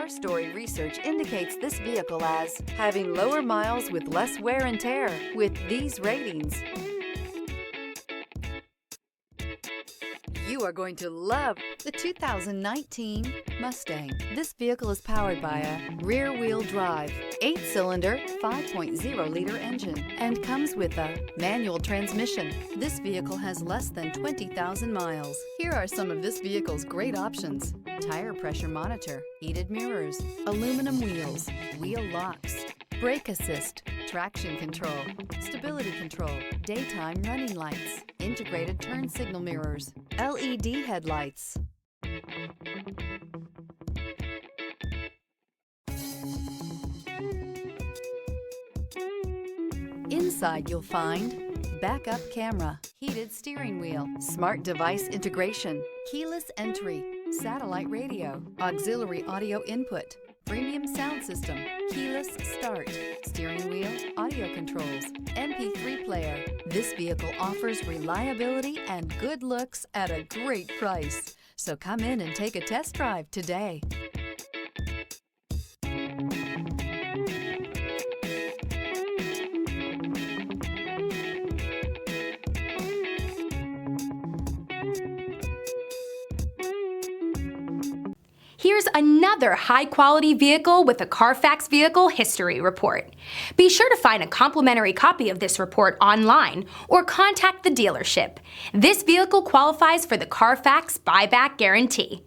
Car Story research indicates this vehicle as having lower miles with less wear and tear with these ratings. You are going to love the 2019 Mustang. This vehicle is powered by a rear-wheel drive, 8-cylinder, 5.0-liter engine, and comes with a manual transmission. This vehicle has less than 20,000 miles. Here are some of this vehicle's great options: tire pressure monitor, heated mirrors, aluminum wheels, wheel locks, brake assist, traction control, stability control, daytime running lights, integrated turn signal mirrors, LED headlights. Inside you'll find backup camera, heated steering wheel, smart device integration, keyless entry, satellite radio, auxiliary audio input, premium sound system, keyless start, steering wheel audio controls, MP3 player. This vehicle offers reliability and good looks at a great price. So come in and take a test drive today. Here's another high-quality vehicle with a Carfax Vehicle History Report. Be sure to find a complimentary copy of this report online or contact the dealership. This vehicle qualifies for the Carfax Buyback Guarantee.